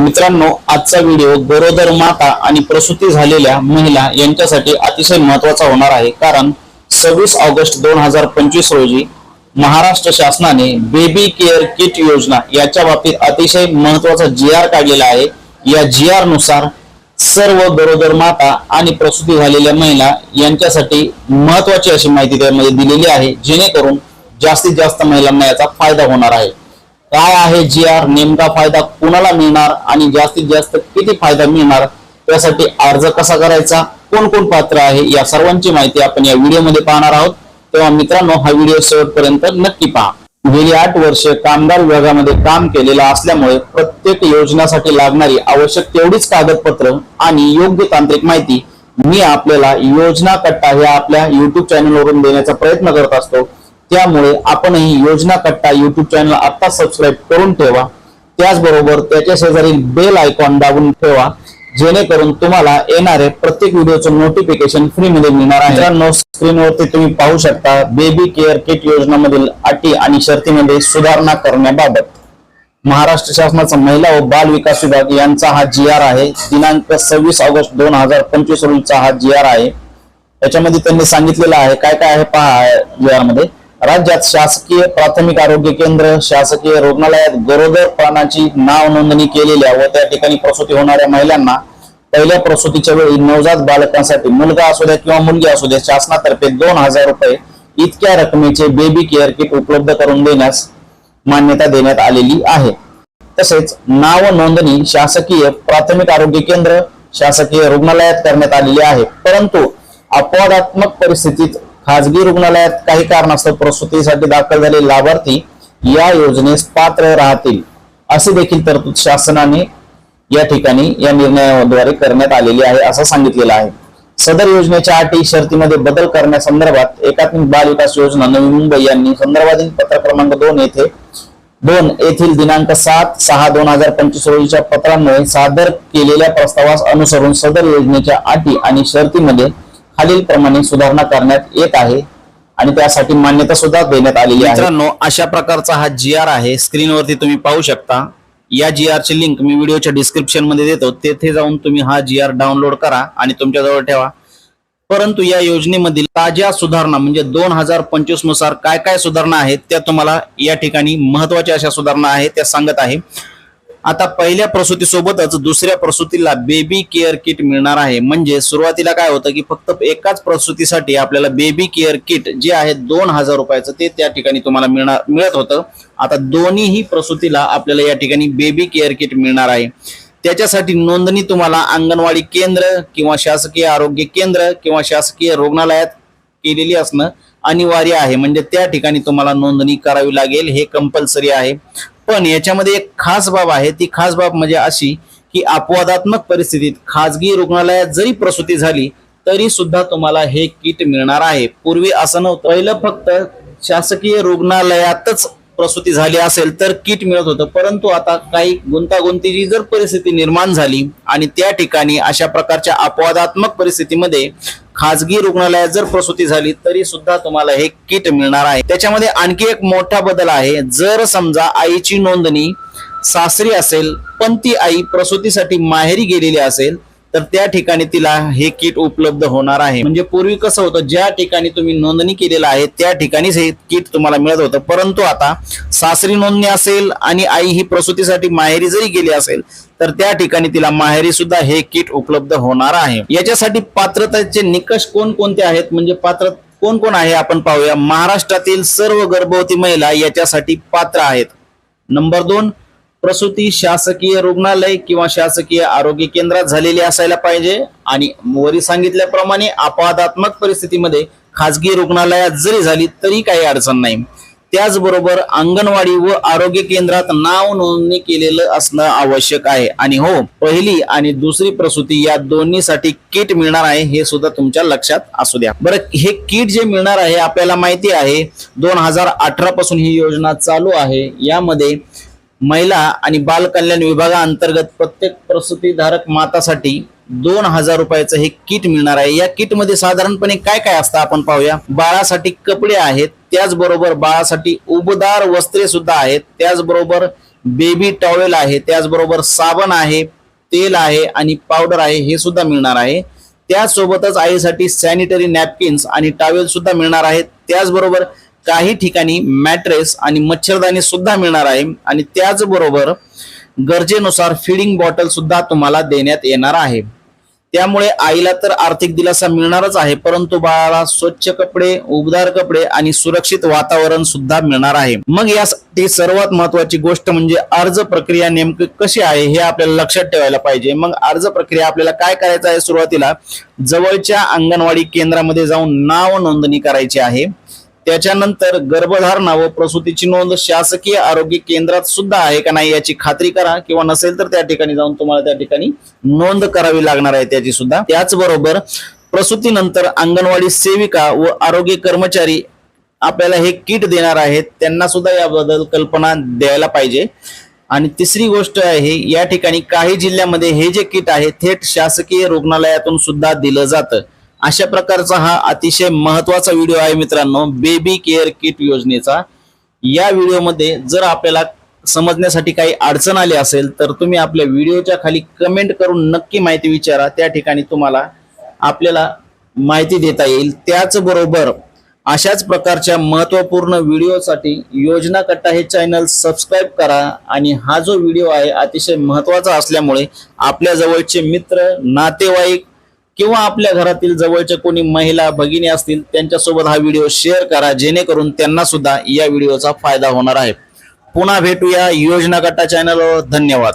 मित्रांनो, आजचा व्हिडिओ गरोदर माता आणि प्रसूती झालेल्या महिला यांच्यासाठी अतिशय महत्त्वाचा होणार आहे। कारण 26 ऑगस्ट 2025 रोजी महाराष्ट्र शासनाने बेबी केअर किट योजना याच्या बाबतीत अतिशय महत्त्वाचा GR काढलेला आहे। या GR नुसार सर्व गरोदर माता आणि प्रसूती झालेल्या महिला यांच्यासाठी महत्त्वाची अशी माहिती त्यामध्ये दिलेली आहे, जेणेकरून जास्तीत जास्त महिलांना याचा फायदा होणार आहे। काय आहे GR, नेमका फायदा कुणाला मिळणार आणि जास्तीत जास्त किती फायदा मिळणार, त्यासाठी अर्ज कसा करायचा, कोण कोण पात्र आहे, या सर्वांची माहिती आपण या व्हिडिओमध्ये पाहणार आहोत। तेव्हा मित्रांनो, हा व्हिडिओ शेवटपर्यंत नक्की पहा। गेली 8 वर्षे कामगार विभागामध्ये काम केलेलं असल्यामुळे प्रत्येक योजनेसाठी लागणारी आवश्यक तेवढीच कागदपत्र आणि योग्य तांत्रिक माहिती मी आपल्याला योजना कट्टा या आपल्या YouTube चॅनलवरून देण्याचा प्रयत्न करत असतो। त्यामुळे आपणही योजना कट्टा YouTube चॅनल आता सबस्क्राइब करून ठेवा। त्याचबरोबर त्याच्या शेजारील बेल आयकॉन दाबून ठेवा, जेणेकरून तुम्हाला येणारे प्रत्येक व्हिडिओचं नोटिफिकेशन फ्री मध्ये मिळणार आहे। मित्रांनो, स्क्रीनवरती तुम्ही पाहू शकता बेबी केअर किट योजनेमधील अटी आणि शर्तीमध्ये सुधारणा करण्याबाबत महाराष्ट्र शासनाचा महिला व बाल विकास विभाग यांचा हा GR आहे। दिनांक 26 ऑगस्ट 2025 रोजीचा हा GR आहे। याच्यामध्ये त्यांनी सांगितलेलं आहे काय काय आहे पहा। GR मध्ये राज्यात शासकीय प्राथमिक आरोग्य केंद्र, शासकीय रुग्णालयात गरोदरपणाची नाव नोंदणी केलेल्या व त्या ठिकाणी प्रसूती होणाऱ्या महिलांना पहिल्या प्रसूतीच्या वेळी नवजात बालकांसाठी मुलगा असू द्या किंवा मुलगी असू द्या शासनातर्फे 2000 रुपये इतक्या रकमेचे बेबी केअर किट उपलब्ध करून देण्यास मान्यता देण्यात आलेली आहे। तसेच नाव नोंदणी शासकीय प्राथमिक आरोग्य केंद्र, शासकीय रुग्णालयात करण्यात आलेली आहे, परंतु अपवादात्मक परिस्थितीत खाजगी रुग्णालयात काही कारणास्तव प्रसूतीसाठी दाखल झालेले लाभार्थी या योजनेस पात्र राहतील, असे देखील तरतूद शासनाने या ठिकाणी या निर्णयाद्वारे करण्यात आलेली आहे असं सांगितलेलं आहे। सदर योजनेच्या अटी शर्तीमध्ये बदल करण्यासंदर्भात एकात्मिक बाल विकास योजना नवी मुंबई यांनी संदर्भातील पत्र क्रमांक 2 येथील दिनांक 7/6/2025 रोजीच्या पत्रान्वये सादर केलेल्या प्रस्तावास अनुसरून सदर योजनेच्या अटी आणि शर्तीमध्ये खालील प्रमाणे सुधारणा करण्यात येत आहे आणि त्यासाठी मान्यता सुद्धा देण्यात आलेली आहे। मित्रांनो, अशा प्रकारचा हा GR आहे। स्क्रीनवरती तुम्ही पाहू शकता। या GR ची लिंक मी व्हिडिओच्या डिस्क्रिप्शन मध्ये देतो, तेथे जाऊन तुम्ही हा GR डाउनलोड करा आणि तुमच्या जवळ ठेवा। परंतु या योजनेमधील ताज्या सुधारणा म्हणजे 2025 नुसार काय काय सुधारणा आहेत त्या तुम्हाला या ठिकाणी महत्त्वाच्या अशा सुधारणा आहेत त्या सांगत आहे। आता पहिल्या प्रसूती सोबतच दुसऱ्या प्रसूतीला बेबी केअर किट मिळणार आहे। म्हणजे सुरुवातीला काय होतं की फक्त एकाच प्रसूतीसाठी आपल्याला बेबी केअर किट जे आहे 2000 रुपयाचं ते त्या ठिकाणी तुम्हाला मिळत होतं। आता दोन्हीही प्रसूतीला आपल्याला या ठिकाणी बेबी केअर किट मिळणार आहे। त्याच्यासाठी नोंदणी तुम्हाला अंगणवाडी केंद्र किंवा शासकीय आरोग्य केंद्र किंवा शासकीय रुग्णालयात केलेली असणं अनिवार्य आहे। म्हणजे त्या ठिकाणी तुम्हाला नोंदणी करावी लागेल, हे कंपल्सरी आहे। पण याच्यामध्ये एक खास बाब आहे, ती खास बाब म्हणजे अशी की अपवादात्मक परिस्थितीत खाजगी रुग्णालयात जरी प्रसूती झाली तरी सुद्धा तुम्हाला हे किट मिळणार आहे। पूर्वी असं नव्हतं, पहिलं फक्त शासकीय रुग्णालयातच प्रसूती झाली असेल तर किट मिळत होतं, परंतु आता काही गुंतागुंतीची जर परिस्थिती निर्माण झाली आणि त्या ठिकाणी अशा प्रकारच्या अपवादात्मक परिस्थितीमध्ये खाजगी रुग्णालयात जर प्रसूती झाली तरी सुद्धा तुम्हाला हे किट मिळणार आहे। त्याच्यामध्ये आणखी एक मोठा बदल आहे। जर समजा आईची नोंदणी सासरी असेल पण ती आई प्रसूतीसाठी माहेरी गेलेली असेल तर त्या ठिकाणी तिला हे किट उपलब्ध होणार आहे। म्हणजे पूर्वी कसं होतं, ज्या ठिकाणी तुम्ही नोंदणी केलेलं आहे त्या ठिकाणीच हे किट तुम्हाला मिळत होतं, परंतु आता सासरी नोंदणी असेल आणि आई ही प्रसूतीसाठी माहेरी जरी गेली असेल तर त्या ठिकाणी तिला माहेरी सुद्धा हे किट उपलब्ध होणार आहे। याच्यासाठी पात्रतेचे निकष कोणकोणते आहेत, म्हणजे पात्र कोण कोण आहे आपण पाहूया। महाराष्ट्रातील सर्व गर्भवती महिला याच्यासाठी पात्र आहेत। नंबर 2, प्रसूती शासकीय रुग्णालय किंवा शासकीय आरोग्य केंद्रात झालेली असायला पाहिजे आणि वरी सांगितल्याप्रमाणे अपवादात्मक परिस्थितीमध्ये खाजगी रुग्णालयात जरी झाली तरी काही अडचण नाही। त्याचबरोबर अंगणवाडी व आरोग्य केंद्रात नाव नोंदणी केलेलं असणं आवश्यक आहे। आणि हो, पहिली आणि दुसरी प्रसूती या दोन्हीसाठी किट मिळणार आहे, हे सुद्धा तुमच्या लक्षात असू द्या। बरं, हे किट जे मिळणार आहे आपल्याला माहिती आहे 2018 पासून ही योजना चालू आहे। यामध्ये महिला आणि बाल कल्याण विभागाअंतर्गत प्रत्येक प्रसूतीधारक मातासाठी 2000 रुपयाचं हे किट मिळणार आहे। या किट मध्ये साधारणपणे काय काय असतं आपण पाहूया। बाळासाठी कपडे आहेत, त्याचबरोबर बाळासाठी उबदार वस्त्रे सुद्धा आहेत, त्याचबरोबर बेबी टॉवेल आहे, त्याचबरोबर साबण आहे, तेल आहे आणि पावडर आहे हे सुद्धा मिळणार आहे. त्यासोबतच आईसाठी सॅनिटरी नॅपकिन्स आणि टॉवेल सुद्धा मिळणार आहेत. त्याचबरोबर काही ठिकाणी मॅट्रेस आणि मच्छरदाणी सुद्धा मिळणार आहे आणि त्याचबरोबर गरजेनुसार फीडिंग बॉटल सुद्धा तुम्हाला देण्यात येणार आहे. त्यामुळे आईला तर आर्थिक दिलासा मिळणारच आहे, परंतु बाळाला स्वच्छ कपडे, उबदार कपडे आणि सुरक्षित वातावरण सुद्धा मिळणार आहे. मग यासाठी सर्वात महत्वाची गोष्ट म्हणजे अर्ज प्रक्रिया नेमकी कशी आहे हे आपल्याला लक्षात ठेवायला पाहिजे. मग अर्ज प्रक्रिया आपल्याला काय करायचं आहे, सुरुवातीला जवळच्या अंगणवाडी केंद्रामध्ये जाऊन नाव नोंदणी करायची आहे. त्याच्यानंतर गर्भधारणा व प्रसूतीची नोंद शासकीय आरोग्य केंद्रात सुद्धा आहे का नाही याची खात्री करा, किंवा नसेल तर त्या ठिकाणी जाऊन तुम्हाला त्या ठिकाणी नोंद करावी लागणार आहे त्याची सुद्धा. त्याचबरोबर प्रसूतीनंतर अंगणवाडी सेविका व आरोग्य कर्मचारी आपल्याला हे किट देणार आहेत, त्यांना सुद्धा याबद्दल कल्पना द्यायला पाहिजे. आणि तिसरी गोष्ट आहे, या ठिकाणी काही जिल्ह्यामध्ये हे जे किट आहे थेट शासकीय रुग्णालयातून सुद्धा दिलं जातं. अशा प्रकारचा हा अतिशय महत्वाचा व्हिडिओ आहे मित्रांनो, बेबी केअर किट योजनेचा. या व्हिडिओमध्ये जर आपल्याला समजण्यासाठी काही अडचण आली असेल तर तुम्ही आपल्या व्हिडिओच्या खाली कमेंट करून नक्की माहिती विचारा, त्या ठिकाणी तुम्हाला आपल्याला माहिती देता येईल. त्याचबरोबर अशाच प्रकारच्या महत्त्वपूर्ण व्हिडिओसाठी योजना कट्टा हे चॅनल सबस्क्राईब करा. आणि हा जो व्हिडिओ आहे अतिशय महत्त्वाचा असल्यामुळे आपल्या जवळचे मित्र, नातेवाईक किंवा आपल्या घरातील जवळच्या कोणी महिला भगिनी असतील त्यांच्यासोबत हा व्हिडिओ शेअर करा, जेणेकरून त्यांना सुद्धा या व्हिडिओचा फायदा होणार आहे. पुन्हा भेटूया योजना कट्टा चॅनलवर. धन्यवाद.